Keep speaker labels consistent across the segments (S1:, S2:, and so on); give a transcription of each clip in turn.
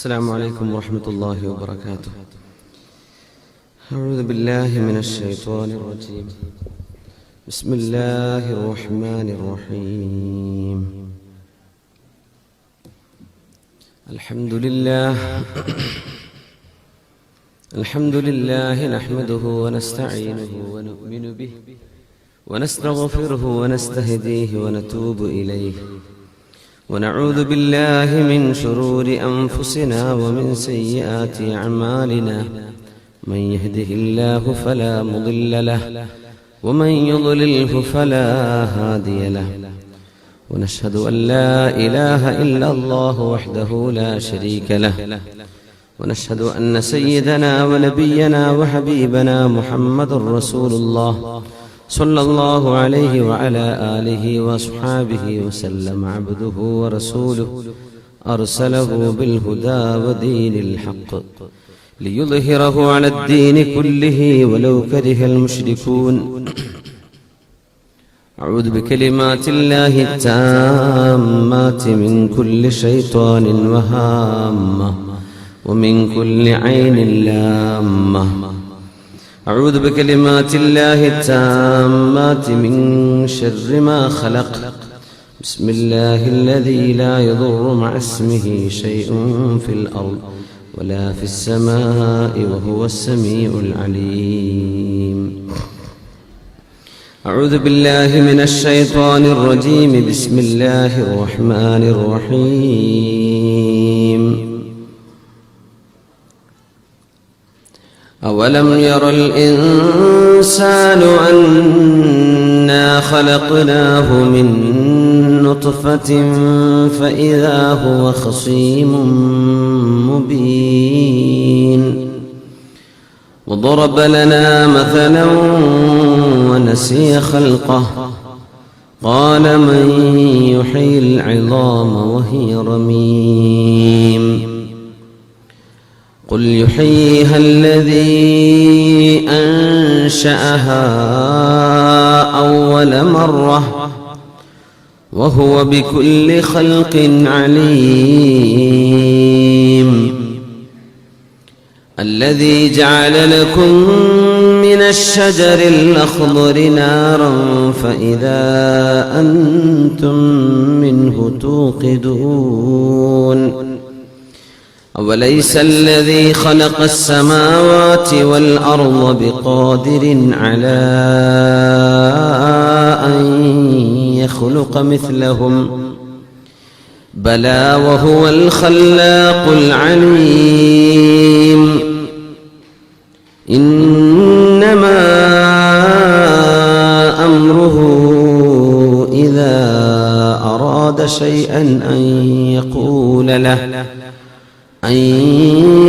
S1: السلام عليكم ورحمة الله وبركاته. أعوذ بالله من الشيطان الرجيم. بسم الله الرحمن الرحيم. الحمد لله نحمده ونستعينه ونؤمن به ونستغفره ونستهديه ونتوب إليه ونعوذ بالله من شرور أنفسنا ومن سيئات أعمالنا. من يهده الله فلا مضل له ومن يضلله فلا هادي له. ونشهد أن لا إله إلا الله وحده لا شريك له. ونشهد أن سيدنا ونبينا وحبيبنا محمد رسول الله صلى الله عليه وعلى آله وأصحابه وسلم عبده ورسوله أرسله بالهدى ودين الحق ليظهره على الدين كله ولو كره المشركون. أعوذ بكلمات الله التامات من كل شيطان وهامة ومن كل عين لامة. أعوذ بكلمات الله التامات من شر ما خلق. بسم الله الذي لا يضر مع اسمه شيء في الأرض ولا في السماء وهو السميع العليم. أعوذ بالله من الشيطان الرجيم. بسم الله الرحمن الرحيم. أولم ير الإنسان أنا خلقناه من نطفة فإذا هو خصيم مبين. وضرب لنا مثلا ونسي خلقه قال من يحيي العظام وهي رميم. قل يحييها الذي أنشأها أول مرة وهو بكل خلق عليم. الذي جعل لكم من الشجر الأخضر نارا فإذا أنتم منه توقدون. أوليس الذي خلق السماوات والأرض بقادر على أن يخلق مثلهم بلى وهو الخلاق العليم. إنما أمره إذا أراد شيئا أن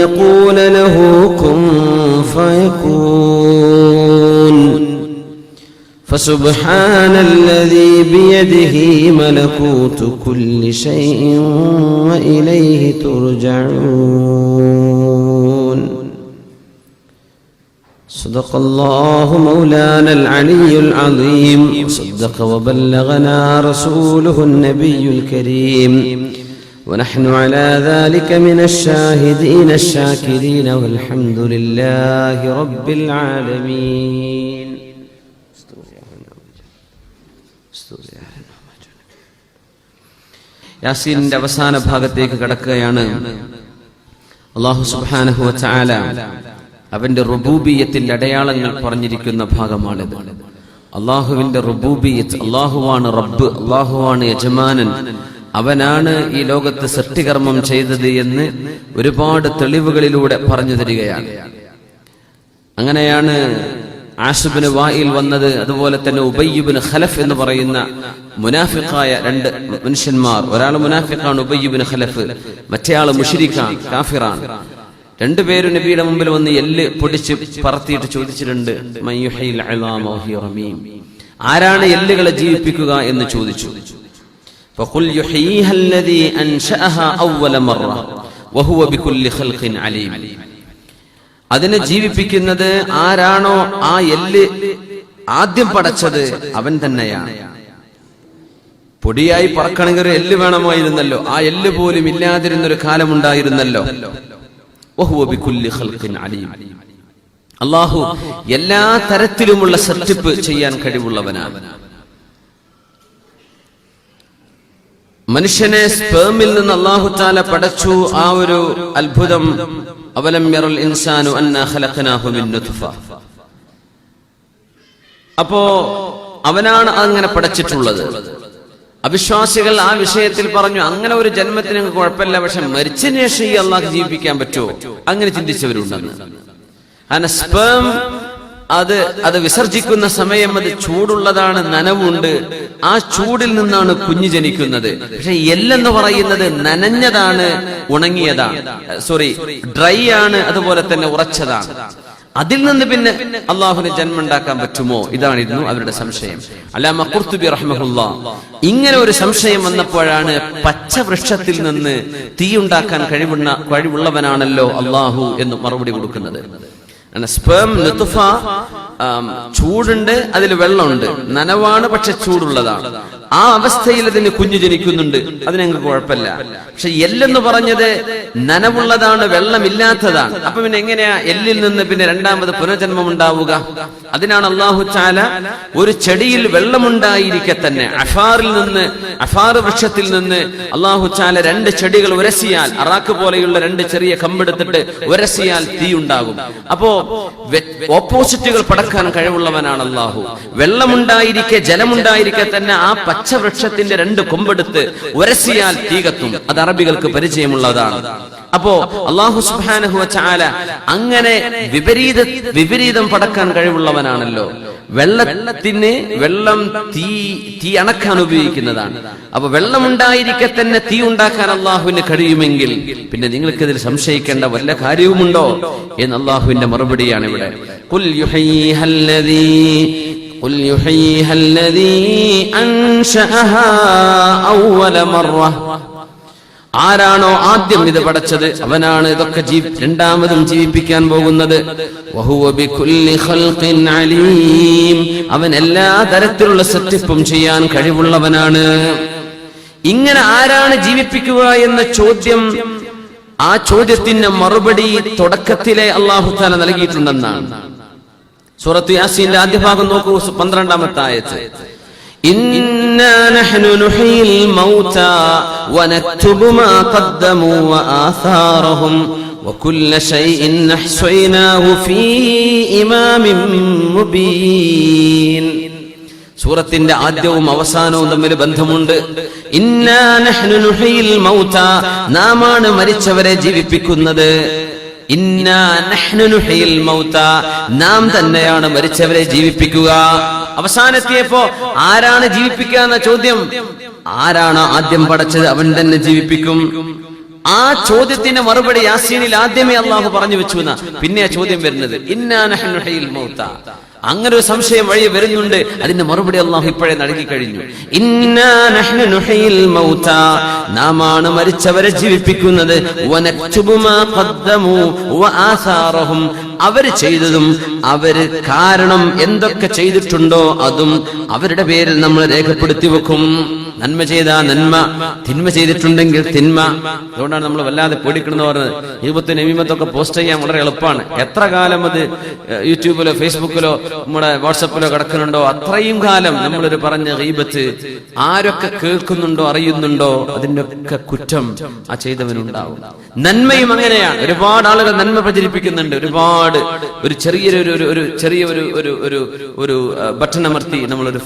S1: يقول له كن فيكون. فسبحان الذي بيده ملكوت كل شيء وإليه ترجعون. صدق الله مولانا العلي العظيم. صدق وبلغنا رسوله النبي الكريم. ونحن على ذلك من الشاهدين الشاكرين والحمد لله رب العالمين. യാസീനിന്റെ അവസാന ഭാഗത്തേക്ക് കടക്കുകയാണ്. അല്ലാഹു സുബ്ഹാനഹു വ തആല അവന്റെ റുബൂബിയത്തിന്റെ അടയാളങ്ങൾ പറഞ്ഞിരിക്കുന്ന ഭാഗമാണിത്. അല്ലാഹുവിന്റെ റുബൂബിയത്ത്, അല്ലാഹുവാണ് റബ്ബ്, അല്ലാഹുവാണ് യജമാനൻ, അവനാണ് ഈ ലോകത്ത് സൃഷ്ടികർമ്മം ചെയ്തത് എന്ന് ഒരുപാട് തെളിവുകളിലൂടെ പറഞ്ഞു തരികയാണ്. അങ്ങനെയാണ് ആസിബിന് വായിൽ വന്നത്. അതുപോലെ തന്നെ ഉബയ്യ് ഇബ്നു ഖലഫ് എന്ന് പറയുന്ന മുനാഫിഖായ രണ്ട് മനുഷ്യന്മാർ, ഒരാൾ മുനാഫിഖാണ് ഉബയ്യ് ഇബ്നു ഖലഫ്, മറ്റേയാൾ മുശ്രിക്കാണ്, കാഫിറാണ്. രണ്ടുപേരും നബിയുടെ മുമ്പിൽ വന്ന് എല്ല് പൊടിച്ച് പറത്തിയിട്ട് ചോദിച്ചിട്ടുണ്ട്, മൻ യുഹ്യിൽ അളാമ വഹിയ റമീം, ആരാണ് എല്ലുകളെ ജീവിപ്പിക്കുക എന്ന് ചോദിച്ചു. فقل يحييها الذي أنشأها أول مرة وهو بكل خلق عليم. അതിനെ ജീവിപ്പിക്കുന്നത് ആരാണോ ആ എല്ല് ആദ്യം പടച്ചത് അവൻ തന്നെയാണ്. പൊടിയായി പറക്കണമെങ്കിൽ ഒരു എല്ല് വേണമായിരുന്നല്ലോ. ആ എല്ല് പോലും ഇല്ലാതിരുന്നൊരു കാലമുണ്ടായിരുന്നല്ലോ. വഹുവ ബികുല്ലി ഖൽഖിൻ അലീം. അല്ലാഹു എല്ലാ തരത്തിലുമുള്ള സെറ്റപ്പ് ചെയ്യാൻ കഴിവുള്ളവനാണ്. മനുഷ്യനെ സ്പേമിൽ നിന്ന് അല്ലാഹു തആല പടച്ചു. ആ ഒരു അത്ഭുതം, അവലം യറൽ ഇൻസാനു അന്നാ ഖലഖനാഹു മിൻ നുത്ഫ. അപ്പോ അവനാണ് അങ്ങനെ പടച്ചിട്ടുള്ളത്. അവിശ്വാസികൾ ആ വിഷയത്തിൽ പറഞ്ഞു, അങ്ങനെ ഒരു ജന്മത്തിന് കുഴപ്പമില്ല, പക്ഷെ മരിച്ചതിന് ശേഷം ഈ അള്ളാഹ് ജീവിപ്പിക്കാൻ പറ്റുമോ? അങ്ങനെ ചിന്തിച്ചവരുണ്ടെന്ന്. കാരണം സ്പേം അത് വിസർജിക്കുന്ന സമയം അത് ചൂടുള്ളതാണ്, നനവുണ്ട്. ആ ചൂടിൽ നിന്നാണ് കുഞ്ഞ് ജനിക്കുന്നത്. പക്ഷെ എല്ലെന്ന് പറയുന്നത് നനഞ്ഞതാണ്, ഉണങ്ങിയതാണ്, ഡ്രൈ ആണ്, അതുപോലെ തന്നെ ഉറച്ചതാണ്. അതിൽ നിന്ന് പിന്നെ അള്ളാഹുവിന് ജന്മം ഉണ്ടാക്കാൻ പറ്റുമോ? ഇതായിരുന്നു അവരുടെ സംശയം. അല്ലാമ ഖുർത്തുബി റഹ്മഹുല്ലാഹ് ഇങ്ങനെ ഒരു സംശയം വന്നപ്പോഴാണ് പച്ചവൃക്ഷത്തിൽ നിന്ന് തീ ഉണ്ടാക്കാൻ കഴിവുള്ളവനാണല്ലോ അള്ളാഹു എന്ന് മറുപടി കൊടുക്കുന്നത്. സ്പേം നുത്ഫ, ചൂടുണ്ട്, അതിൽ വെള്ളമുണ്ട്, നനവാണ്, പക്ഷെ ചൂടുള്ളതാണ്. ആ അവസ്ഥയിൽ അതിന് കുഞ്ഞു ജനിക്കുന്നുണ്ട്, അതിനെങ്ങൾക്ക് കുഴപ്പമില്ല. പക്ഷെ എല്ലെന്ന് പറഞ്ഞത് നനവുള്ളതാണ്, വെള്ളമില്ലാത്തതാണ്. അപ്പൊ പിന്നെ എങ്ങനെയാ എല്ലിൽ നിന്ന് പിന്നെ രണ്ടാമത് പുനർജന്മം ഉണ്ടാവുക? അതിനാണ് അല്ലാഹു തആല ഒരു ചെടിയിൽ വെള്ളമുണ്ടായിരിക്കെ തന്നെ അഫാർ വൃക്ഷത്തിൽ നിന്ന് അല്ലാഹു തആല 2 ചെടികൾ ഉരസിയാൽ, അറാക്ക് പോലെയുള്ള 2 ചെറിയ കമ്പെടുത്തിട്ട് ഉരസിയാൽ തീ ഉണ്ടാകും. അപ്പോ ഓപ്പോസിറ്റുകൾ പടക്കാൻ കഴിവുള്ളവനാണ് അല്ലാഹു. വെള്ളമുണ്ടായിരിക്കെ, ജലമുണ്ടായിരിക്കെ തന്നെ ആ പച്ചവൃക്ഷത്തിന്റെ 2 കൊമ്പെടുത്ത് ഉരസിയാൽ തീ കത്തും. അത് അറബികൾക്ക് പരിചയമുള്ളതാണ്. അപ്പോ അല്ലാഹു സുബ്ഹാനഹു വ തആല അങ്ങനെ വിപരീതം പടക്കാൻ കഴിവുള്ളവനാണല്ലോ. വെള്ളം തീ അണക്കാൻ ഉപയോഗിക്കുന്നതാണ്. അപ്പൊ വെള്ളമുണ്ടായിരിക്കെ തന്നെ തീ ഉണ്ടാക്കാൻ അള്ളാഹുവിന് കഴിയുമെങ്കിൽ പിന്നെ നിങ്ങൾക്ക് ഇതിൽ സംശയിക്കേണ്ട വല്ല കാര്യവുമുണ്ടോ എന്ന് അള്ളാഹുവിന്റെ മറുപടിയാണ് ഇവിടെ. ഖുൽ യുഹയ്യിഹല്ലദീ അൻശഅഹാ അവ്വല മർറ. ആരാണോ ആദ്യം ഇത് പടച്ചത് അവനാണ് ഇതൊക്കെ രണ്ടാമതും ജീവിപ്പിക്കാൻ പോകുന്നത്. വഹുവ ബികുല്ലി ഖൽഖിൻ അലീം. അവൻ എല്ലാ തരത്തിലുള്ള സെറ്റപ്പും ചെയ്യാൻ കഴിവുള്ളവനാണ്. ഇങ്ങനെ ആരാണ് ജീവിപ്പിക്കുക എന്ന ചോദ്യം, ആ ചോദ്യത്തിന്റെ മറുപടി തുടക്കത്തിലെ അല്ലാഹു തആല നൽകിയിട്ടുണ്ടെന്നാണ്. സൂറത്ത് യാസീന്റെ ആദ്യ ഭാഗം നോക്കൂ, 12-ാമത്തെ ആയത്ത്. ഇന്നാ നഹ്നു നുഹ്യിൽ മൗതാ വനക്തുബു മാ ഖദ്ദമൂ വആഥാറഹും വകുല്ല ശൈഇൻ അഹ്സൈനാഹു ഫീ ഇമാമിൻ മുബീൻ. സൂറത്തിന്റെ ആദ്യവും അവസാനവും തമ്മിൽ ബന്ധമുണ്ട്. ഇന്നാ നഹ്നു നുഹ്യിൽ മൗതാ, നാമാണ് മരിച്ചവരെ ജീവിപ്പിക്കുന്നത്. ഇന്നാ നഹ്നു നുഹ്യിൽ മൗതാ, നാം തന്നെയാണ് മരിച്ചവരെ ജീവിപ്പിക്കുക. അവസാനെത്തിയപ്പോ ആരാണ് ജീവിപ്പിക്കുക എന്ന ചോദ്യം, ആരാണ് ആദ്യം പടച്ചത് അവൻ തന്നെ ജീവിപ്പിക്കും. ആ ചോദ്യത്തിന്റെ മറുപടി യാസീനിൽ ആദ്യമേ അള്ളാഹു പറഞ്ഞു വെച്ചു എന്നാ പിന്നെ ആ ചോദ്യം വരുന്നത്. ഇന്നാ നഹ്നു നുഹ്യിൽ മൗതാ. അങ്ങനെ ഒരു സംശയം വഴി വരുന്നുണ്ട്. അതിന്റെ മറുപടി അള്ളാഹു ഇപ്പോഴേ നൽകി കഴിഞ്ഞു. ഇന്നാ നഹ്നു നുഹ്യിൽ മൗതാ, നാമാണ് മരിച്ചവരെ ജീവിപ്പിക്കുന്നത്. വനക്തുബു മാ ഖദ്ദമൂ വആസാറഹും, അവര് ചെയ്തതും അവര് കാരണം എന്തൊക്കെ ചെയ്തിട്ടുണ്ടോ അതും അവരുടെ പേരിൽ നമ്മൾ രേഖപ്പെടുത്തി വെക്കും. നന്മ ചെയ്താ നന്മ, തിന്മ ചെയ്തിട്ടുണ്ടെങ്കിൽ തിന്മ. അതുകൊണ്ടാണ് നമ്മൾ വല്ലാതെ പേടിക്കണമെന്ന് പറഞ്ഞത്. ഈബത്തും നമീമത്തൊക്കെ പോസ്റ്റ് ചെയ്യാൻ വളരെ എളുപ്പമാണ്. എത്ര കാലം അത് യൂട്യൂബിലോ ഫേസ്ബുക്കിലോ നമ്മുടെ വാട്സപ്പിലോ കിടക്കുന്നുണ്ടോ അത്രയും കാലം നമ്മളൊരു പറഞ്ഞ ഗീബത്ത് ആരൊക്കെ കേൾക്കുന്നുണ്ടോ അറിയുന്നുണ്ടോ അതിന്റെ ഒക്കെ കുറ്റം ആ ചെയ്തവനുണ്ടാവും. നന്മയും അങ്ങനെയാണ്. ഒരുപാട് ആളുകൾ നന്മ പ്രചരിപ്പിക്കുന്നുണ്ട്. ഒരുപാട് ഒരു ചെറിയ ഒരു ബട്ടൺ അമർത്തി നമ്മളൊരു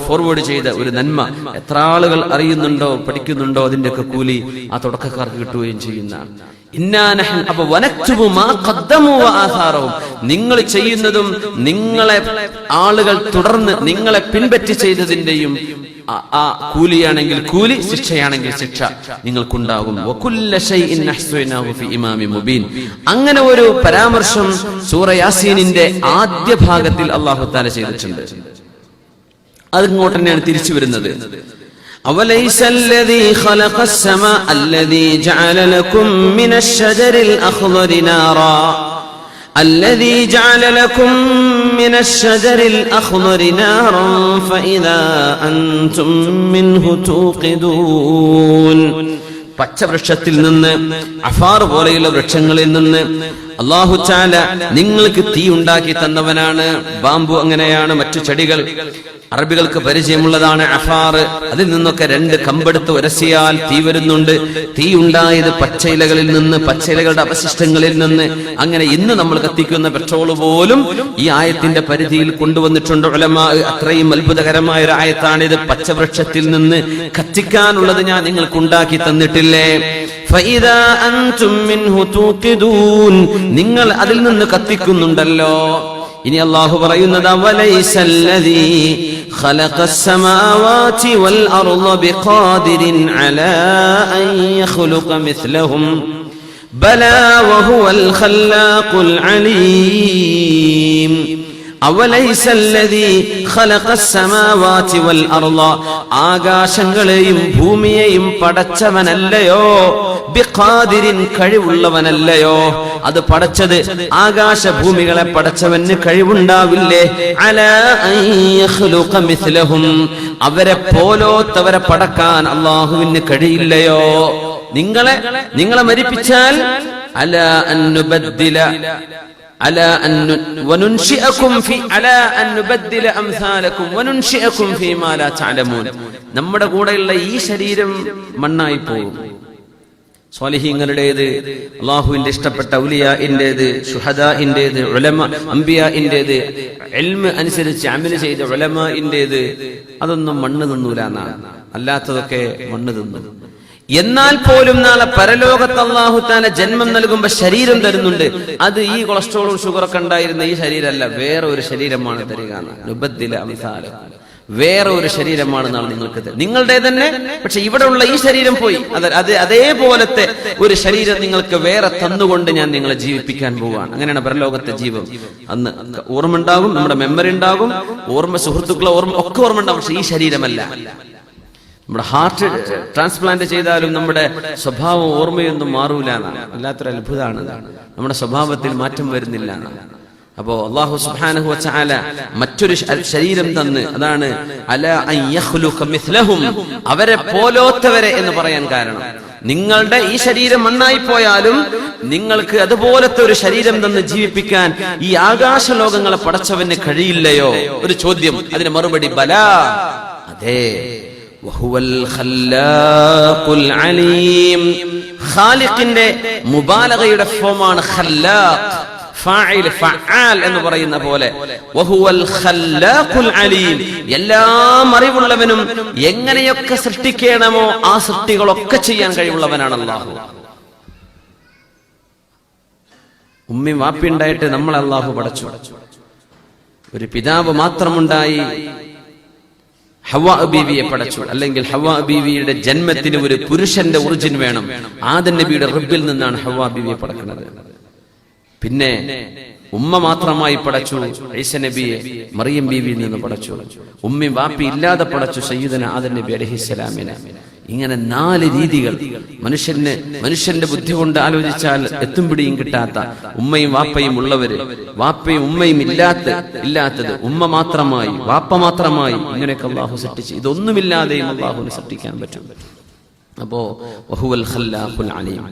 S1: ഫോർവേഡ് ചെയ്ത ഒരു നന്മ എത്ര ആളുകൾ അറിയുന്നുണ്ടോ പഠിക്കുന്നുണ്ടോ അതിന്റെയൊക്കെ കൂലി ആ തുടക്കക്കാർക്ക് കിട്ടുകയും ചെയ്യുന്നതാണ്. അപ്പൊ വനക്തുബു മാ ഖദ്ദമൂ വആസാറഹും, നിങ്ങൾ ചെയ്യുന്നതും നിങ്ങളെ ആളുകൾ തുടർന്ന് നിങ്ങളെ പിൻപറ്റി ചെയ്തതിന്റെയും ആ കൂലിയാണെങ്കിൽ കൂലി, ശിക്ഷയാണെങ്കിൽ ശിക്ഷ നിങ്ങൾക്കുണ്ടാകും. വകുല്ല ശൈഇൻ അഹ്സൈനാഹു ഫീ ഇമാമിൻ മുബീൻ. അങ്ങനെ ഒരു പരാമർശം സൂറ യാസീനിന്റെ ആദ്യ ഭാഗത്തിൽ അല്ലാഹു തആല ചെയ്തിട്ടുണ്ട്. അതിങ്ങോട്ട് തന്നെയാണ് തിരിച്ചു വരുന്നത്. أوليس الذي خلق السماء الذي جعل لكم من الشجر الأخضر نارا الذي جعل لكم من الشجر الأخضر نارا فإذا أنتم منه توقدون. പച്ചവൃക്ഷത്തിൽ നിന്ന്, അഫാർ പോലെയുള്ള വൃക്ഷങ്ങളിൽ നിന്ന് അല്ലാഹു തആല നിങ്ങൾക്ക് തീ ഉണ്ടാക്കി തന്നവനാണ്. ബാംബു അങ്ങനെയാണ്, മറ്റു ചെടികൾ അറബികൾക്ക് പരിചയമുള്ളതാണ്. അഫാർ, അതിൽ നിന്നൊക്കെ രണ്ട് കമ്പെടുത്ത് ഉരസിയാൽ തീ വരുന്നുണ്ട്. തീ ഉണ്ടായത് പച്ചയിലകളിൽ നിന്ന്, പച്ചയിലകളുടെ അവശിഷ്ടങ്ങളിൽ നിന്ന്. അങ്ങനെ ഇന്ന് നമ്മൾ കത്തിക്കുന്ന പെട്രോൾ പോലും ഈ ആയത്തിന്റെ പരിധിയിൽ കൊണ്ടുവന്നിട്ടുണ്ട് ഉലമാ. അത്രയും അത്ഭുതകരമായ ഒരു ആയത്താണിത്. പച്ചവൃക്ഷത്തിൽ നിന്ന് കത്തിക്കാനുള്ളത് ഞാൻ നിങ്ങൾക്ക് ഉണ്ടാക്കി തന്നിട്ടില്ലേ? ഫഇദാ അൻതും മിൻഹു തൂഖിദൂൻ, നിങ്ങൾ അതിൽ നിന്ന് കത്തിക്കുന്നുണ്ടല്ലോ. ഇനി അല്ലാഹു പറയുന്നത് വലൈസല്ലദീ ഖലഖസ് സമാവാതി വൽ അർള ബിഖാദിരിൻ അലാ അൻ യഖ്ലുഖ മിസ്ലഹും ബലാ വഹുവൽ ഖല്ലാഖുൽ അലീം. അവലൈസല്ലദീ ഖലഖസ് സമാവാതി വൽ അർള, ആകാശങ്ങളെയും ഭൂമിയെയും പടച്ചവനല്ലയോ? ബിഖാദിരിൻ, കഴിവുള്ളവനല്ലയോ? അത് പടച്ചത്, ആകാശഭൂമികളെ പടച്ചവന് കഴിവുണ്ടാവില്ലേ? അലാ അൻ യഖ്ലുഖ മിസ്ലഹും, അവരെ പോലോത്തവരെ പടക്കാൻ അല്ലാഹുവിന് കഴിയില്ലയോ? നിങ്ങളെ മരിപ്പിച്ചാൽ അലാ അൻ നുബദ്ദില على أن وننشئكم في على أن نبدل أمثالكم وننشئكم فيما لا تعلمون. നമ്മുടെ കൂടെയുള്ള ഈ ശരീരം മണ്ണായി പോകും. സ്വാലിഹീങ്ങളുടേത്, അല്ലാഹുവിന്റെ ഇഷ്ടപ്പെട്ട ഔലിയാഇന്റേത്, ശുഹദാഇന്റേത്, ഉലമ അംബിയാഇന്റേത്, ഇൽമ് അനുസരിച്ച് അമൽ ചെയ്ത ഉലമാഇന്റേത് അതൊന്നും മണ്ണ് തിന്നൂല എന്നാണ്. അല്ലാത്തതൊക്കെ മണ്ണ് തിന്നും. എന്നാൽ പോലും നാളെ പരലോകത്ത് അല്ലാഹു തആല ജന്മം നൽകുമ്പോ ശരീരം തരുന്നുണ്ട്. അത് ഈ കൊളസ്ട്രോളും ഷുഗറൊക്കെ ഉണ്ടായിരുന്ന ഈ ശരീരമല്ല, വേറെ ഒരു ശരീരമാണ് തരിക. നുബദ്ദില അംസാലക്കും, വേറെ ഒരു ശരീരമാണ് നാളെ നിങ്ങൾക്ക് തരുന്നത്. നിങ്ങളുടെ തന്നെ, പക്ഷെ ഇവിടെ ഉള്ള ഈ ശരീരം പോയി. അതേപോലത്തെ ഒരു ശരീരം നിങ്ങൾക്ക് വേറെ തന്നുകൊണ്ട് ഞാൻ നിങ്ങളെ ജീവിപ്പിക്കാൻ പോവുകയാണ്. അങ്ങനെയാണ് പരലോകത്തെ ജീവൻ. അന്ന് ഓർമ്മ ഉണ്ടാകും, നമ്മുടെ മെമ്മറി ഉണ്ടാകും, ഓർമ്മ, സുഹൃത്തുക്കളെ ഓർമ്മ ഒക്കെ ഓർമ്മ ഉണ്ടാകും. പക്ഷെ ഈ ശരീരമല്ല. നമ്മുടെ ഹാർട്ട് ട്രാൻസ്പ്ലാന്റ് ചെയ്താലും നമ്മുടെ സ്വഭാവം, ഓർമ്മയൊന്നും മാറൂല. വല്ലാത്തൊരു അത്ഭുതമാണ്. നമ്മുടെ സ്വഭാവത്തിൽ മാറ്റം വരുന്നില്ല. അപ്പോ അല്ലാഹു സുബ്ഹാനഹു വ തആല മറ്റൊരു ശരീരം തന്ന്, അതാണ് അലാ അൻ യഖ്ലുഖ മിസ്ലഹും, അവരെ പോലോത്തവരെ എന്ന് പറയാൻ കാരണം, നിങ്ങളുടെ ഈ ശരീരം മണ്ണായി പോയാലും നിങ്ങൾക്ക് അതുപോലത്തെ ഒരു ശരീരം തന്ന് ജീവിപ്പിക്കാൻ ഈ ആകാശ ലോകങ്ങളെ പടച്ചവന് കഴിയില്ലയോ? ഒരു ചോദ്യം, അതിന് മറുപടി ബലാ, അതെ. വഹുവൽ ഖല്ലാഖുൽ അലീം, ഖാലിഖിന്റെ മുബാലഗയുടെ ഫോമാണ് ഖല്ലാഖ്. ഫാഇൽ, ഫഅൽ എന്ന് പറയുന്ന പോലെ വഹുവൽ ഖല്ലാഖുൽ അലീം, എല്ലാം അറിവുള്ളവനും എങ്ങനെയൊക്കെ സൃഷ്ടിക്കണമോ ആ സൃഷ്ടികളൊക്കെ ചെയ്യാൻ കഴിവുള്ളവനാണ് അല്ലാഹു. ഉമ്മയും വാപ്പി ഉണ്ടായിട്ട് നമ്മളെ അല്ലാഹു പടച്ചു. ഒരു പിതാവ് മാത്രമുണ്ടായി ഹവ്വാ ബീവിയെ പടച്ചു. അല്ലെങ്കിൽ ഹവ്വാ ബീവിയുടെ ജന്മത്തിന് ഒരു പുരുഷന്റെ ഒറിജിൻ വേണം. ആദം നബിയുടെ റിബ്ബിൽ നിന്നാണ് ഹവ്വാ ബീവിയെ പടക്കുന്നത്. പിന്നെ ഉമ്മ മാത്രമായി പടച്ചു ഈസ നബിയെ മറിയം ബീവിയിൽ നിന്ന് പടച്ചു. ഉമ്മയും വാപ്പി ഇല്ലാതെ പടച്ചു സയ്യിദന ആദം നബി അലൈഹിസ്സലാമിനെ. ഇങ്ങനെ 4 രീതികൾ. മനുഷ്യന്റെ ബുദ്ധി കൊണ്ട് ആലോചിച്ചാൽ എത്തും പിടിയും കിട്ടാത്ത ഉമ്മയും വാപ്പയും ഉള്ളവര്, വാപ്പയും ഉമ്മയും ഇല്ലാത്തത്, ഉമ്മ മാത്രമായി, വാപ്പ മാത്രമായി, ഇങ്ങനെയൊക്കെ അല്ലാഹു സൃഷ്ടിച്ചു. ഇതൊന്നുമില്ലാതെയും അല്ലാഹുവിനെ സൃഷ്ടിക്കാൻ പറ്റും. അപ്പോ വഹുവൽ ഖല്ലാഖുൽ അലീം.